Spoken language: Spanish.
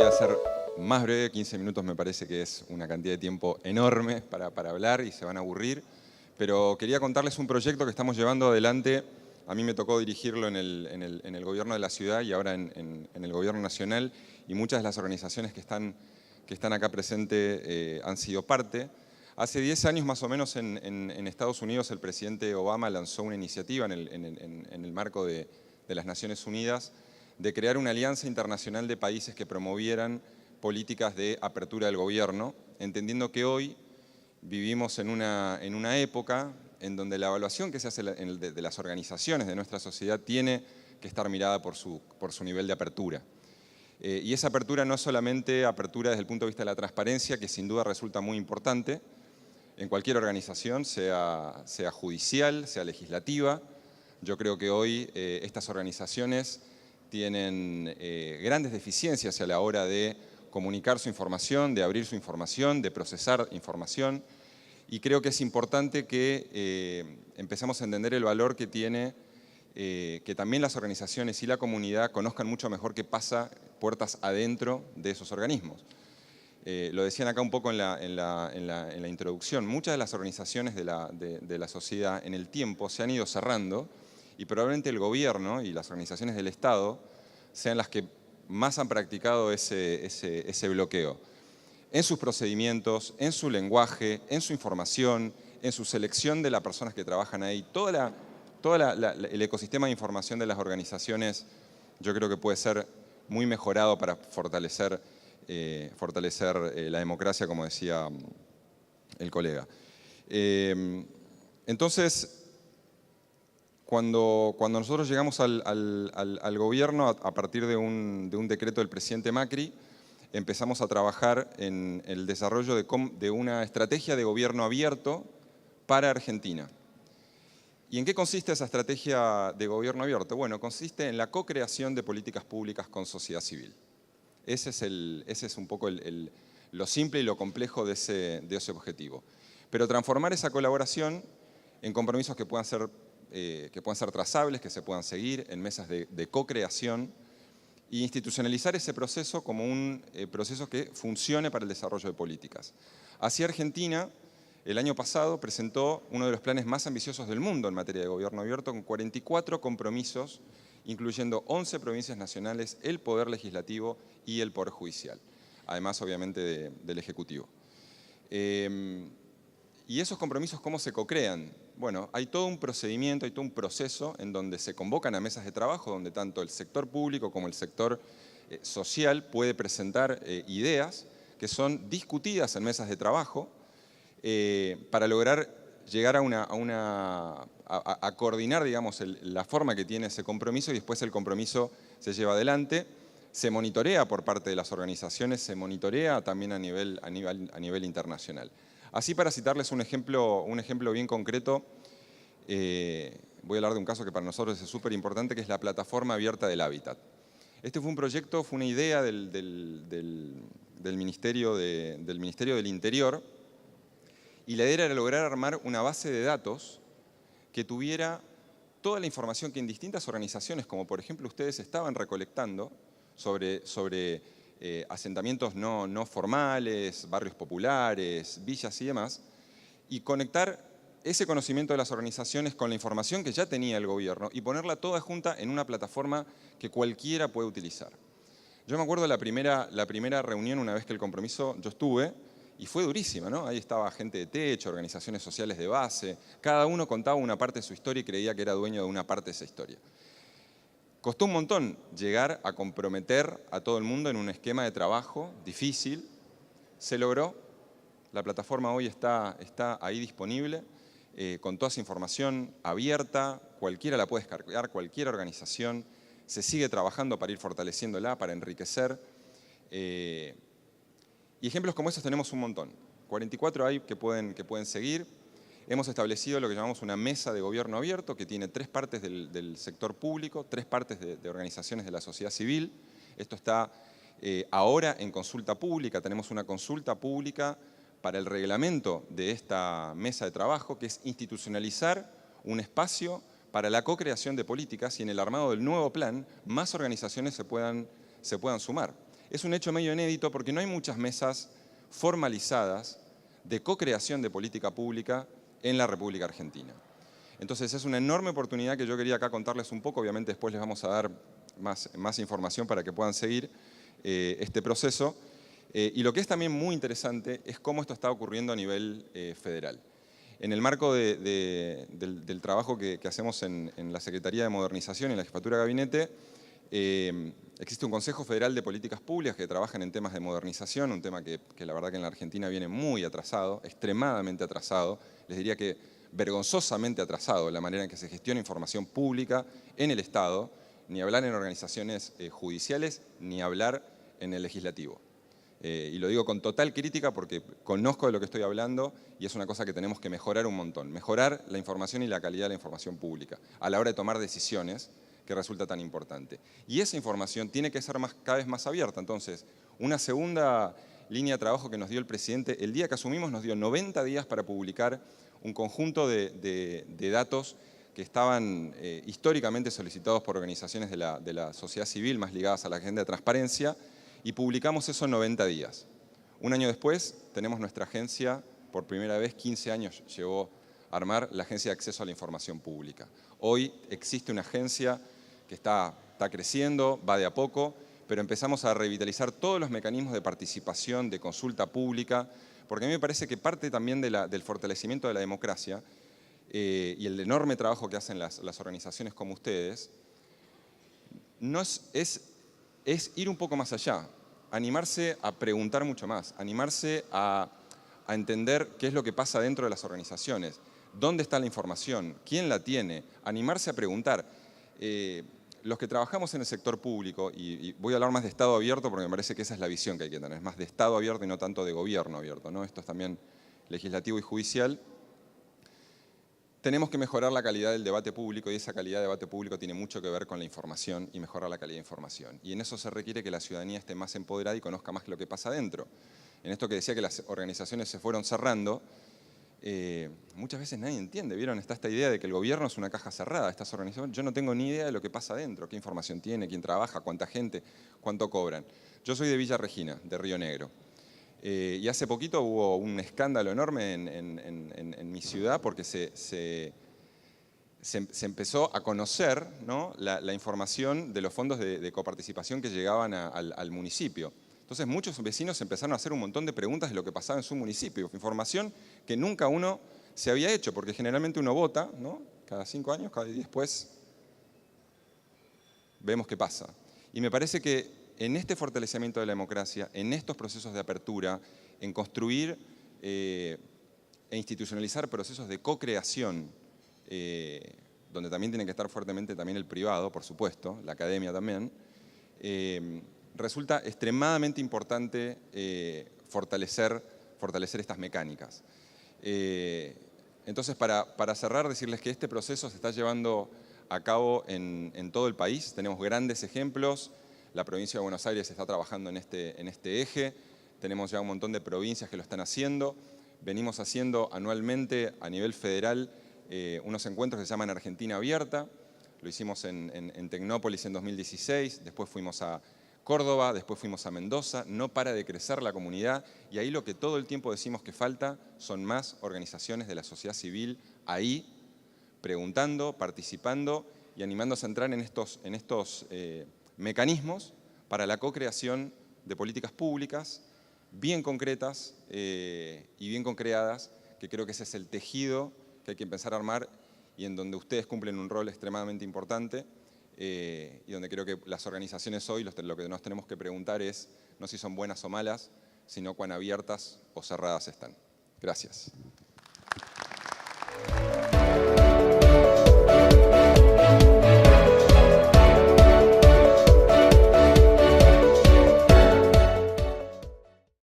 a ser más breve, 15 minutos me parece que es una cantidad de tiempo enorme para hablar y se van a aburrir, pero quería contarles un proyecto que estamos llevando adelante. A mí me tocó dirigirlo en el gobierno de la ciudad y ahora en el gobierno nacional, y muchas de las organizaciones que están acá presentes han sido parte. Hace 10 años más o menos en Estados Unidos el presidente Obama lanzó una iniciativa en el marco de las Naciones Unidas de crear una alianza internacional de países que promovieran políticas de apertura del gobierno, entendiendo que hoy vivimos en una época en donde la evaluación que se hace de las organizaciones de nuestra sociedad tiene que estar mirada por su nivel de apertura. Y esa apertura no es solamente apertura desde el punto de vista de la transparencia, que sin duda resulta muy importante en cualquier organización, sea judicial, sea legislativa. Yo creo que hoy estas organizaciones tienen grandes deficiencias a la hora de comunicar su información, de abrir su información, de procesar información, y creo que es importante que empecemos a entender el valor que tiene que también las organizaciones y la comunidad conozcan mucho mejor qué pasa puertas adentro de esos organismos. Lo decían acá un poco en la introducción, muchas de las organizaciones de la sociedad en el tiempo se han ido cerrando, y probablemente el gobierno y las organizaciones del Estado sean las que más han practicado ese bloqueo. En sus procedimientos, en su lenguaje, en su información, en su selección de las personas que trabajan ahí. Todo el ecosistema de información de las organizaciones yo creo que puede ser muy mejorado para fortalecer la democracia, como decía el colega. Entonces, cuando nosotros llegamos al gobierno, a partir de un decreto del presidente Macri, empezamos a trabajar en el desarrollo de una estrategia de gobierno abierto para Argentina. ¿Y en qué consiste esa estrategia de gobierno abierto? Bueno, consiste en la co-creación de políticas públicas con sociedad civil. Ese es un poco lo simple y lo complejo de ese objetivo. Pero transformar esa colaboración en compromisos que puedan ser trazables, que se puedan seguir, en mesas de co-creación, e institucionalizar ese proceso como un proceso que funcione para el desarrollo de políticas. Así Argentina, el año pasado, presentó uno de los planes más ambiciosos del mundo en materia de gobierno abierto, con 44 compromisos, incluyendo 11 provincias nacionales, el Poder Legislativo y el Poder Judicial, además obviamente del Ejecutivo. ¿Y esos compromisos cómo se co-crean? Bueno, hay todo un procedimiento, hay todo un proceso en donde se convocan a mesas de trabajo, donde tanto el sector público como el sector social puede presentar ideas que son discutidas en mesas de trabajo para lograr llegar a coordinar, digamos, la forma que tiene ese compromiso, y después el compromiso se lleva adelante, se monitorea por parte de las organizaciones, se monitorea también a nivel internacional. Así, para citarles un ejemplo bien concreto, voy a hablar de un caso que para nosotros es súper importante, que es la Plataforma Abierta del Hábitat. Este fue un proyecto, fue una idea del Ministerio del Interior, y la idea era lograr armar una base de datos que tuviera toda la información que en distintas organizaciones, como por ejemplo ustedes, estaban recolectando sobre asentamientos no formales, barrios populares, villas y demás, y conectar ese conocimiento de las organizaciones con la información que ya tenía el gobierno y ponerla toda junta en una plataforma que cualquiera puede utilizar. Yo me acuerdo de la primera reunión, una vez que el compromiso yo estuve, y fue durísima, ¿no? Ahí estaba gente de techo, organizaciones sociales de base, cada uno contaba una parte de su historia y creía que era dueño de una parte de esa historia. Costó un montón llegar a comprometer a todo el mundo en un esquema de trabajo difícil. Se logró, la plataforma hoy está ahí disponible, con toda esa información abierta, cualquiera la puede descargar, cualquier organización. Se sigue trabajando para ir fortaleciéndola, para enriquecer. Y ejemplos como esos tenemos un montón. 44 hay que pueden seguir. Hemos establecido lo que llamamos una mesa de gobierno abierto, que tiene 3 partes del sector público, 3 partes de organizaciones de la sociedad civil. Esto está ahora en consulta pública. Tenemos una consulta pública para el reglamento de esta mesa de trabajo, que es institucionalizar un espacio para la co-creación de políticas, y en el armado del nuevo plan más organizaciones se puedan sumar. es un hecho medio inédito porque no hay muchas mesas formalizadas de co-creación de política pública en la República Argentina. Entonces es una enorme oportunidad que yo quería acá contarles un poco, obviamente después les vamos a dar más información para que puedan seguir este proceso. Y lo que es también muy interesante es cómo esto está ocurriendo a nivel federal. En el marco del trabajo que hacemos en la Secretaría de Modernización y en la Jefatura de Gabinete, existe un Consejo Federal de Políticas Públicas que trabajan en temas de modernización, un tema que la verdad que en la Argentina viene muy atrasado, extremadamente atrasado, les diría que vergonzosamente atrasado la manera en que se gestiona información pública en el Estado, ni hablar en organizaciones judiciales, ni hablar en el legislativo. Y lo digo con total crítica porque conozco de lo que estoy hablando y es una cosa que tenemos que mejorar un montón. Mejorar la información y la calidad de la información pública a la hora de tomar decisiones, que resulta tan importante. Y esa información tiene que ser cada vez más abierta. Entonces, una segunda línea de trabajo que nos dio el presidente, el día que asumimos nos dio 90 días para publicar un conjunto de datos que estaban históricamente solicitados por organizaciones de la sociedad civil más ligadas a la agenda de transparencia, y publicamos eso en 90 días. Un año después tenemos nuestra agencia, por primera vez, 15 años llevó a armar la Agencia de Acceso a la Información Pública. Hoy existe una agencia que está creciendo, va de a poco, pero empezamos a revitalizar todos los mecanismos de participación, de consulta pública, porque a mí me parece que parte también del fortalecimiento de la democracia y el enorme trabajo que hacen las organizaciones como ustedes, es ir un poco más allá, animarse a preguntar mucho más, animarse a entender qué es lo que pasa dentro de las organizaciones, dónde está la información, quién la tiene, animarse a preguntar. Los que trabajamos en el sector público, y voy a hablar más de Estado abierto porque me parece que esa es la visión que hay que tener, es más de Estado abierto y no tanto de gobierno abierto, ¿no? Esto es también legislativo y judicial. Tenemos que mejorar la calidad del debate público y esa calidad de debate público tiene mucho que ver con la información y mejorar la calidad de información. Y en eso se requiere que la ciudadanía esté más empoderada y conozca más lo que pasa adentro. En esto que decía que las organizaciones se fueron cerrando, muchas veces nadie entiende, ¿vieron? Está esta idea de que el gobierno es una caja cerrada, estas organizaciones, yo no tengo ni idea de lo que pasa adentro, qué información tiene, quién trabaja, cuánta gente, cuánto cobran. Yo soy de Villa Regina, de Río Negro. Y hace poquito hubo un escándalo enorme en mi ciudad porque se empezó a conocer, ¿no?, la información de los fondos de coparticipación que llegaban al municipio. Entonces muchos vecinos empezaron a hacer un montón de preguntas de lo que pasaba en su municipio, información que nunca uno se había hecho, porque generalmente uno vota, ¿no?, cada 5 años, cada 10 después vemos qué pasa. Y me parece que en este fortalecimiento de la democracia, en estos procesos de apertura, en construir e institucionalizar procesos de co-creación, donde también tiene que estar fuertemente también el privado, por supuesto, la academia también, resulta extremadamente importante fortalecer estas mecánicas. Entonces, para cerrar, decirles que este proceso se está llevando a cabo en todo el país. Tenemos grandes ejemplos. La provincia de Buenos Aires está trabajando en este eje. Tenemos ya un montón de provincias que lo están haciendo. Venimos haciendo anualmente a nivel federal unos encuentros que se llaman Argentina Abierta. Lo hicimos en Tecnópolis en 2016, después fuimos a Córdoba, después fuimos a Mendoza. No para de crecer la comunidad y ahí lo que todo el tiempo decimos que falta son más organizaciones de la sociedad civil ahí, preguntando, participando y animándose a entrar en estos mecanismos para la co-creación de políticas públicas bien concretas y bien concreadas, que creo que ese es el tejido que hay que empezar a armar y en donde ustedes cumplen un rol extremadamente importante y donde creo que las organizaciones hoy lo que nos tenemos que preguntar es no si son buenas o malas, sino cuán abiertas o cerradas están. Gracias.